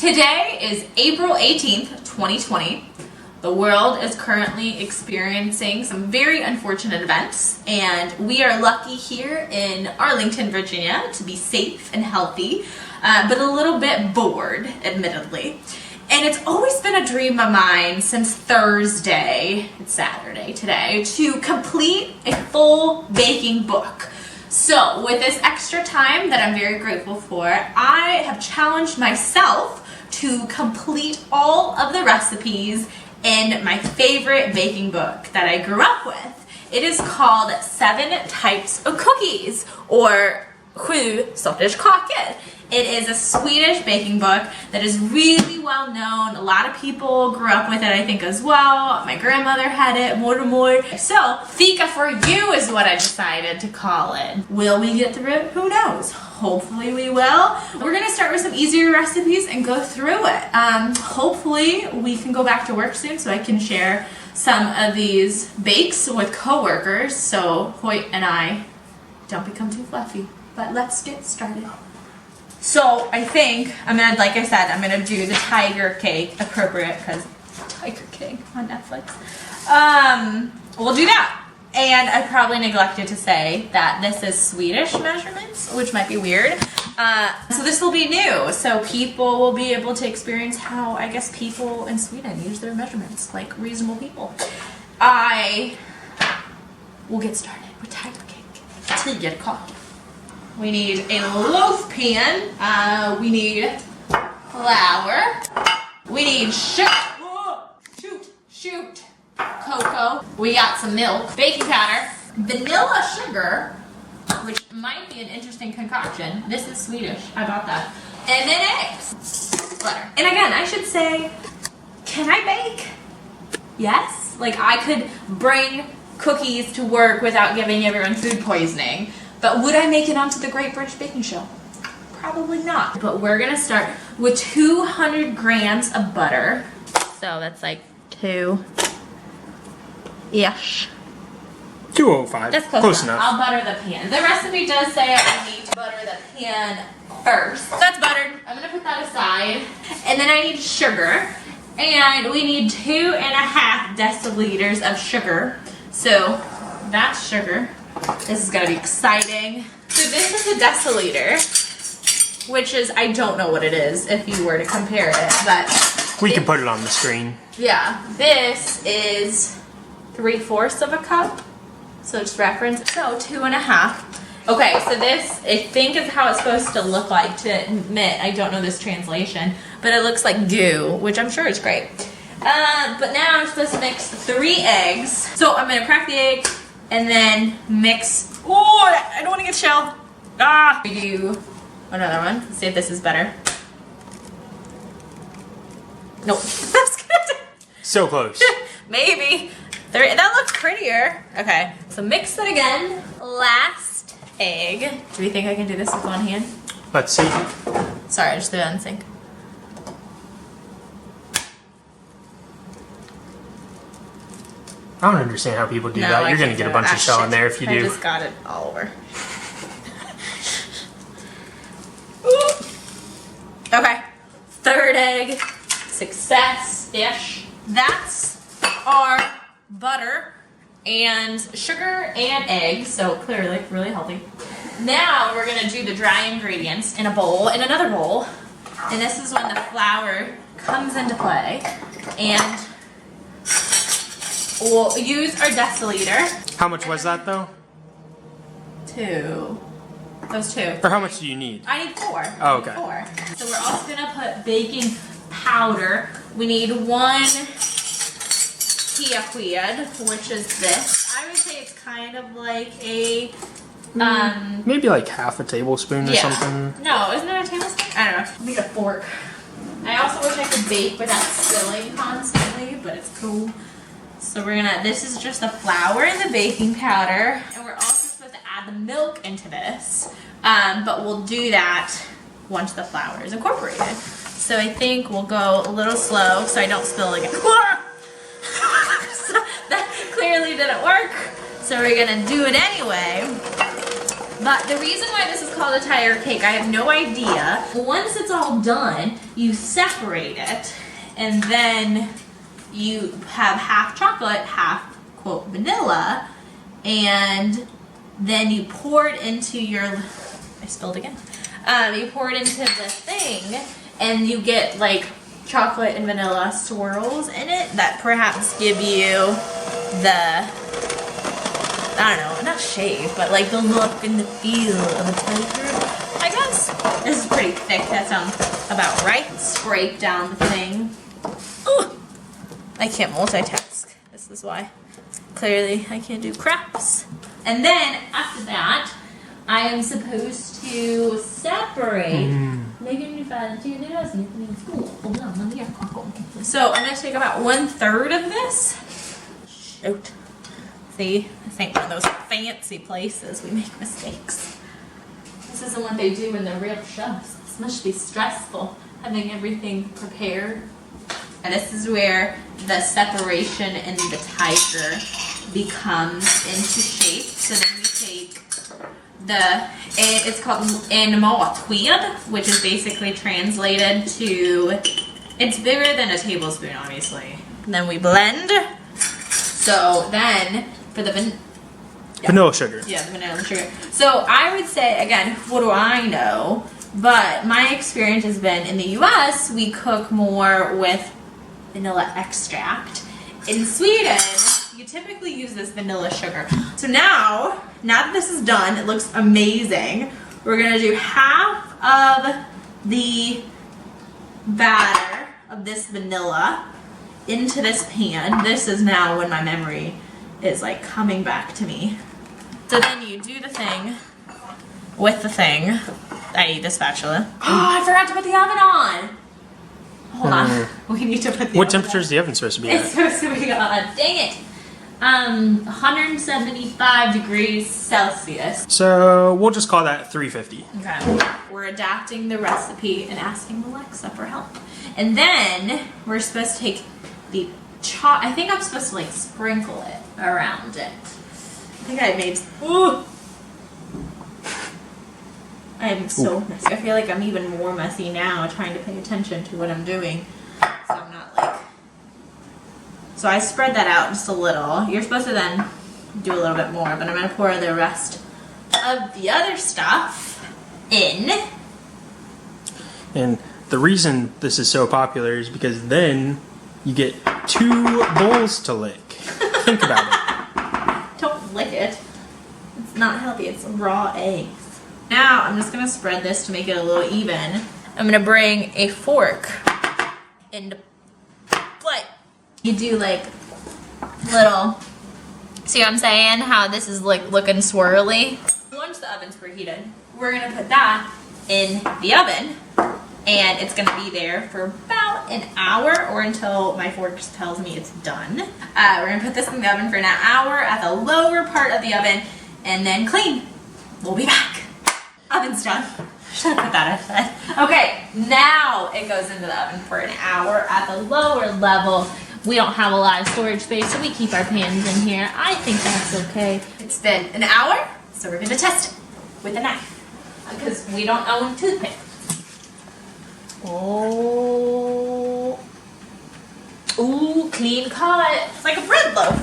Today is April 18th, 2020. The world is currently experiencing some very unfortunate events, and we are lucky here in Arlington, Virginia to be safe and healthy, but a little bit bored, admittedly. And it's always been a dream of mine since Thursday, it's Saturday today, to complete a full baking book. So with this extra time that I'm very grateful for, I have challenged myself to complete all of the recipes in my favorite baking book that I grew up with. It is called 7 Types of Cookies, or Sju Sorters Kakor. It is a Swedish baking book that is really well known. A lot of people grew up with it, I think, as well. My grandmother had it, more. So, Fika for you is what I decided to call it. Will we get through it? Who knows? Hopefully we will. We're gonna start with some easier recipes and go through it. Hopefully we can go back to work soon so I can share some of these bakes with coworkers so Hoyt and I don't become too fluffy. But let's get started. So I think I'm gonna, like I said, I'm gonna do the tiger cake, appropriate because Tiger King on Netflix. We'll do that. And I probably neglected to say that this is Swedish measurements, which might be weird. So this will be new. So people will be able to experience how, I guess, people in Sweden use their measurements, like reasonable people. I will get started with tiger cake. Tigerkaka. We need a loaf pan. We need flour. We need shoot, cocoa. We got some milk, baking powder, vanilla sugar, which might be an interesting concoction. This is Swedish. I bought that. And then eggs. Butter. And again, I should say, can I bake? Yes. Like, I could bring cookies to work without giving everyone food poisoning. But would I make it onto the Great British Baking Show? Probably not. But we're gonna start with 200 grams of butter. So that's like 2-ish. 205. That's close enough. I'll butter the pan. The recipe does say I need to butter the pan first. So that's buttered. I'm gonna put that aside. And then I need sugar. And we need 2.5 deciliters of sugar. So that's sugar. This is gonna be exciting. So this is a deciliter, which is, I don't know what it is if you were to compare it, but we can put it on the screen. Yeah, this is 3/4 of a cup. So just reference. So 2.5. Okay, so this I think is how it's supposed to look like. To admit, I don't know this translation, but it looks like goo, which I'm sure is great. But now I'm supposed to mix 3 eggs. So I'm gonna crack the egg. And then mix. Oh, I don't want to get shelled. We do another one. Let's see if this is better. Nope. That's good. So close. Maybe. That looks prettier. Okay. So mix it again. Last egg. Do we think I can do this with one hand? Let's see. Sorry, I just threw it on the sink. I don't understand how people do that. You're going to get a bunch of shell in there if you do. I just got it all over. Okay. 3rd egg. Success-ish. That's our butter and sugar and eggs. So clearly really healthy. Now we're going to do the dry ingredients in a bowl, in another bowl. And this is when the flour comes into play. And we'll use our deciliter. How much was that, though? 2. Those 2. Or how much do you need? I need 4. Oh, okay. 4. So we're also going to put baking powder. We need 1 tigerkaka, which is this. I would say it's kind of like a... maybe like half a tablespoon or something. No, isn't it a tablespoon? I don't know. I need a fork. I also wish I could bake without spilling constantly, but it's cool. So we're gonna, this is just the flour and the baking powder, and we're also supposed to add the milk into this, but we'll do that once the flour is incorporated. So I think we'll go a little slow so I don't spill again. So that clearly didn't work, so we're gonna do it anyway. But the reason why this is called a tiger cake, I have no idea. Once it's all done, you separate it, and then you have half chocolate, half, quote, vanilla, and then you pour it into your, I spilled again. You pour it into the thing, and you get like chocolate and vanilla swirls in it that perhaps give you the, I don't know, not shape, but like the look and the feel of a tiger, I guess. This is pretty thick, that sounds about right. Scrape down the thing. Ooh, I can't multitask. This is why. Clearly, I can't do crafts. And then, after that, I am supposed to separate. So, I'm going to take about 1/3 of this. Shoot. See, this ain't one of those fancy places we make mistakes. This isn't what they do in the real chefs. This must be stressful, having everything prepared. And this is where the separation in the tiger becomes into shape. So then we take it's called en which is basically translated to, it's bigger than a tablespoon, obviously. And then we blend. So then, for the vanilla sugar. Yeah, the vanilla sugar. So I would say, again, what do I know? But my experience has been in the US, we cook more with vanilla extract. In Sweden, you typically use this vanilla sugar. So now that this is done, it looks amazing. We're gonna do half of the batter of this vanilla into this pan. This is now when my memory is like coming back to me. So then you do the thing with the thing, i.e. the spatula. Oh, I forgot to put the oven on. Hold on. We need to put the What temperature is the oven supposed to be at? It's supposed to be on. Dang it. 175 degrees Celsius. So we'll just call that 350. Okay. We're adapting the recipe and asking Alexa for help. And then we're supposed to take the I think I'm supposed to like sprinkle it around it. I think I made. Ooh. I'm so messy. I feel like I'm even more messy now trying to pay attention to what I'm doing. So I'm not like. So I spread that out just a little. You're supposed to then do a little bit more, but I'm going to pour the rest of the other stuff in. And the reason this is so popular is because then you get 2 bowls to lick. Think about it. Don't lick it. It's not healthy. It's raw eggs. Now I'm just going to spread this to make it a little even. I'm going to bring a fork into play. You do like little, see what I'm saying? How this is like looking swirly. Once the oven's preheated, we're going to put that in the oven. And it's going to be there for about an hour or until my fork tells me it's done. We're going to put this in the oven for an hour at the lower part of the oven and then clean. We'll be back. Oven's done. Should have put that aside. Okay, now it goes into the oven for an hour at the lower level. We don't have a lot of storage space, so we keep our pans in here. I think that's okay. It's been an hour, so we're going to test it with a knife because we don't own toothpicks. Oh. Ooh, clean cut. It's like a bread loaf.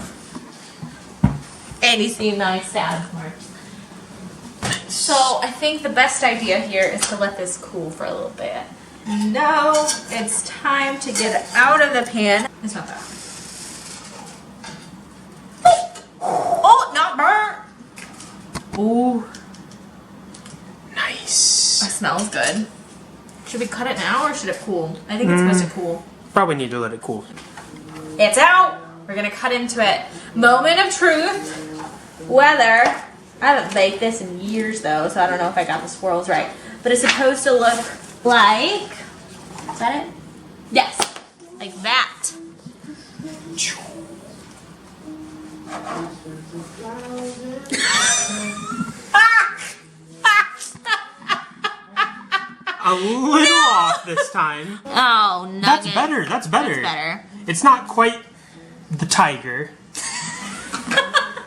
And you see my salad marks. So I think the best idea here is to let this cool for a little bit. Now it's time to get it out of the pan. It's not that. Oh, not burnt. Ooh. Nice. That smells good. Should we cut it now or should it cool? I think it's supposed to cool. Probably need to let it cool. It's out. We're gonna cut into it. Moment of truth. Whether, I haven't baked this in years though, so I don't know if I got the swirls right. But it's supposed to look like, is that it? Yes, like that. A little off this time. Oh, nugget. That's better. That's better. That's better. It's not quite the tiger.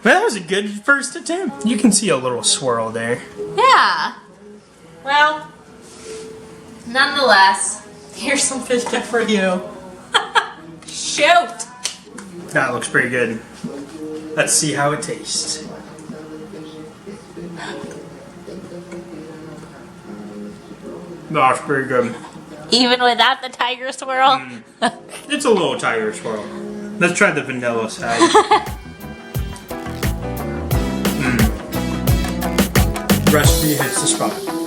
Well, that was a good first attempt. You can see a little swirl there. Yeah. Well, nonetheless, here's some Fika for you. Shoot. That looks pretty good. Let's see how it tastes. That's pretty good. Even without the tiger swirl? It's a little tiger swirl. Let's try the vanilla side. Recipe hits the spot.